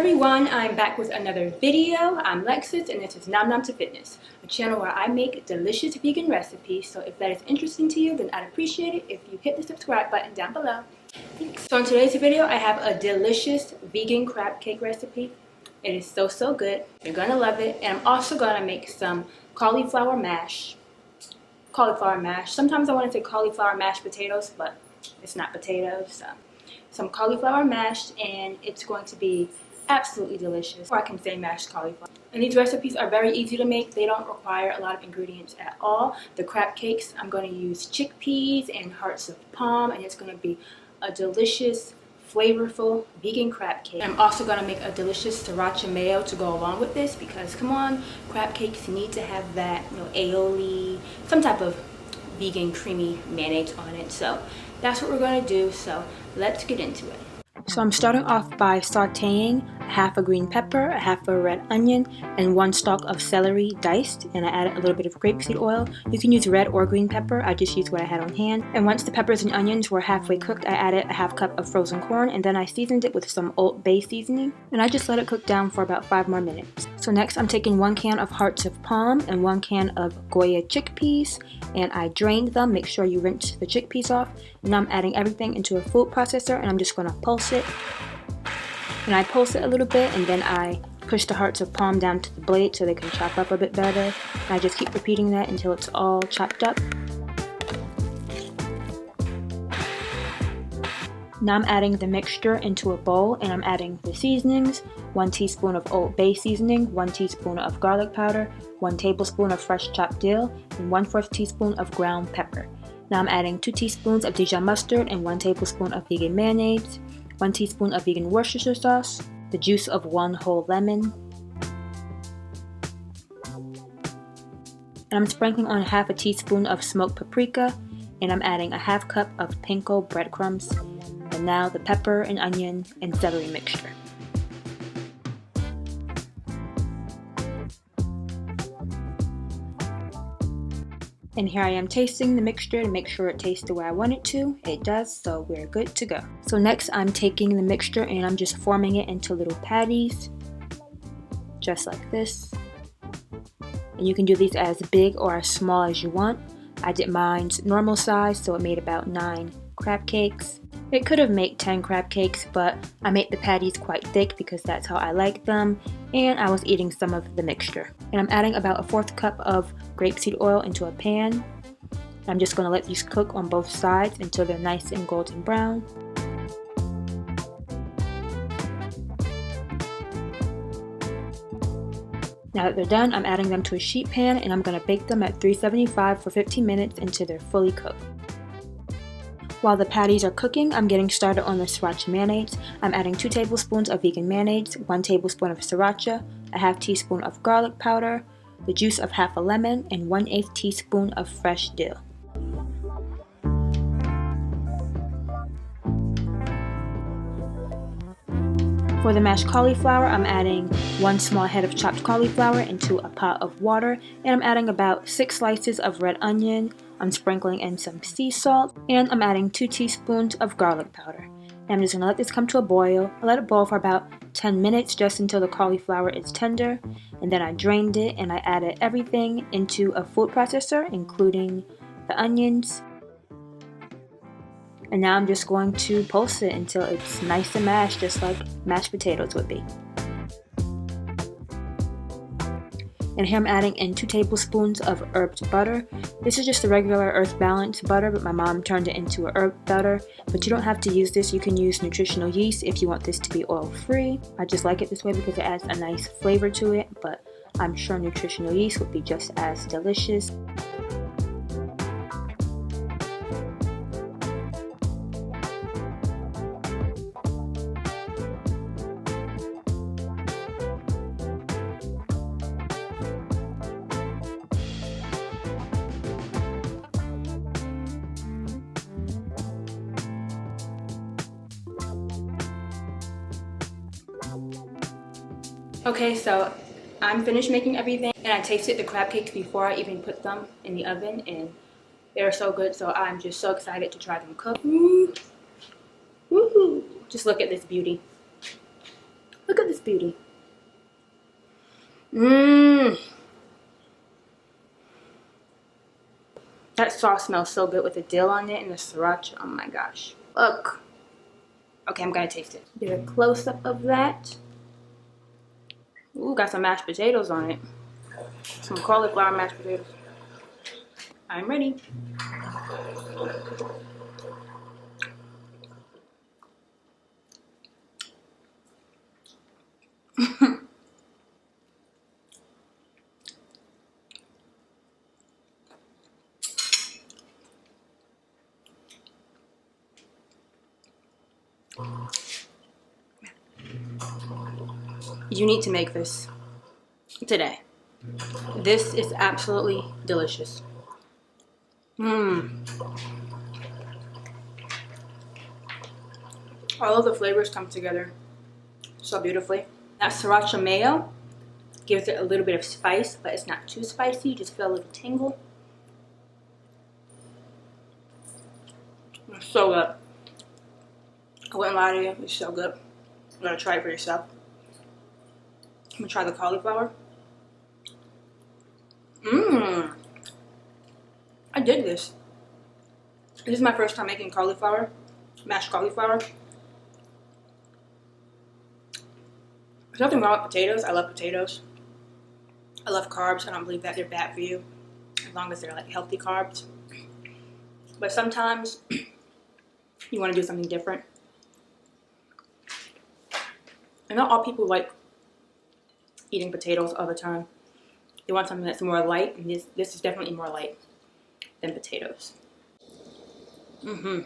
everyone, I'm back with another video. I'm Lexus and this is Nom Nom to Fitness, a channel where I make delicious vegan recipes. So if that is interesting to you, then I'd appreciate it if you hit the subscribe button down below. Thanks. So in today's video, I have a delicious vegan crab cake recipe. It is so good. You're gonna love it. And I'm also gonna make some cauliflower mash. Sometimes I want to say cauliflower mashed potatoes, but it's not potatoes. So some cauliflower mash, and it's going to be absolutely delicious. Or I can say mashed cauliflower. And these recipes are very easy to make. They don't require a lot of ingredients at all. The crab cakes, I'm going to use chickpeas and hearts of palm, and it's going to be a delicious, flavorful vegan crab cake. I'm also going to make a delicious sriracha mayo to go along with this because, come on, crab cakes need to have that, aioli, some type of vegan creamy mayonnaise on it. So that's what we're going to do. So let's get into it. So I'm starting off by sauteing half a green pepper, a half a red onion, and 1 stalk of celery diced, and I added a little bit of grapeseed oil. You can use red or green pepper. I just used what I had on hand. And once the peppers and onions were halfway cooked, I added a half cup of frozen corn, and then I seasoned it with some oldbay seasoning, and I just let it cook down for about 5 more minutes. So next I'm taking 1 can of hearts of palm and 1 can of Goya chickpeas, and I drained them. Make sure you rinse the chickpeas off. Now I'm adding everything into a food processor, and I'm just going to pulse it. And I pulse it a little bit, and then I push the hearts of palm down to the blade so they can chop up a bit better. And I just keep repeating that until it's all chopped up. Now I'm adding the mixture into a bowl, and I'm adding the seasonings: 1 teaspoon of Old Bay seasoning, 1 teaspoon of garlic powder, 1 tablespoon of fresh chopped dill, and 1/4 teaspoon of ground pepper. Now I'm adding 2 teaspoons of Dijon mustard and 1 tablespoon of vegan mayonnaise, 1 teaspoon of vegan Worcestershire sauce, the juice of 1 whole lemon, and I'm sprinkling on half a teaspoon of smoked paprika, and I'm adding a half cup of panko breadcrumbs, and now the pepper and onion and celery mixture. And here I am tasting the mixture to make sure it tastes the way I want it to. It does, so we're good to go. So next I'm taking the mixture and I'm just forming it into little patties, just like this. And you can do these as big or as small as you want. I did mine normal size, so it made about 9 crab cakes. It could have made 10 crab cakes, but I made the patties quite thick because that's how I like them, and I was eating some of the mixture. And I'm adding about a 1/4 cup of grapeseed oil into a pan. I'm just going to let these cook on both sides until they're nice and golden brown. Now that they're done, I'm adding them to a sheet pan, and I'm going to bake them at 375 for 15 minutes until they're fully cooked. While the patties are cooking, I'm getting started on the sriracha mayonnaise. I'm adding 2 tablespoons of vegan mayonnaise, 1 tablespoon of sriracha, a half teaspoon of garlic powder, the juice of half a lemon, and 1/8 teaspoon of fresh dill. For the mashed cauliflower, I'm adding 1 small head of chopped cauliflower into a pot of water, and I'm adding about 6 slices of red onion. I'm sprinkling in some sea salt, and I'm adding 2 teaspoons of garlic powder. And I'm just going to let this come to a boil. I let it boil for about 10 minutes just until the cauliflower is tender, and then I drained it and I added everything into a food processor, including the onions. And now I'm just going to pulse it until it's nice and mashed, just like mashed potatoes would be. And here I'm adding in 2 tablespoons of herbed butter. This is just a regular Earth Balance butter, but my mom turned it into a herb butter. But you don't have to use this. You can use nutritional yeast if you want this to be oil-free. I just like it this way because it adds a nice flavor to it, but I'm sure nutritional yeast would be just as delicious. Okay, so I'm finished making everything, and I tasted the crab cakes before I even put them in the oven, and they're so good, so I'm just so excited to try them cook. Woohoo! Just look at this beauty. Look Look at this beauty. Mmm. That sauce smells so good with the dill on it and the sriracha. Oh my gosh. Look. Okay, I'm gonna taste it. Get a close-up of that. Ooh, got some mashed potatoes on it. Some cauliflower mashed potatoes. I'm ready. You need to make this today. This is absolutely delicious. Mmm. All of the flavors come together so beautifully. That sriracha mayo gives it a little bit of spice, but it's not too spicy. You just feel a little tingle. It's so good. I wouldn't lie to you, it's so good. You gotta try it for yourself. I'm gonna try the cauliflower. Mmm. I did this. This is my first time making cauliflower, mashed cauliflower. There's nothing wrong with potatoes. I love potatoes. I love carbs. I don't believe that they're bad for you, as long as they're like healthy carbs. But sometimes you want to do something different. And not all people like eating potatoes all the time. They want something that's more light, and this is definitely more light than potatoes. And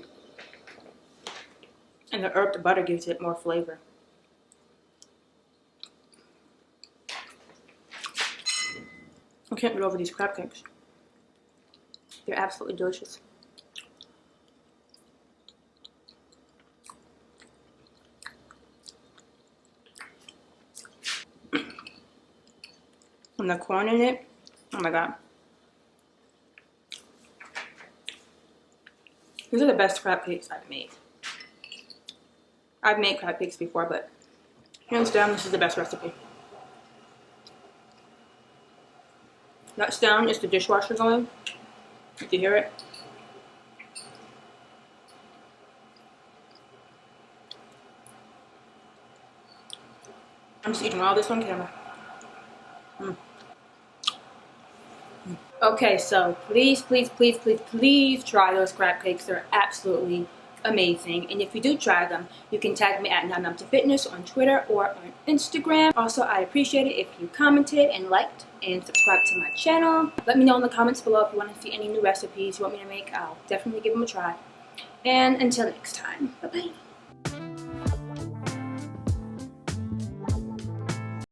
the herb, the butter gives it more flavor. I can't get over these crab cakes. They're absolutely delicious. And the corn in it, oh my god. These are the best crab cakes I've made. I've made crab cakes before, but hands down, this is the best recipe. That sound is the dishwasher going. If you hear it. I'm just eating all this on camera. Okay, so please, please, please, please, please try those crab cakes. They're absolutely amazing. And if you do try them, you can tag me at NumNumToFitness on Twitter or on Instagram. Also, I appreciate it if you commented and liked and subscribed to my channel. Let me know in the comments below if you want to see any new recipes you want me to make. I'll definitely give them a try. And until next time, bye-bye.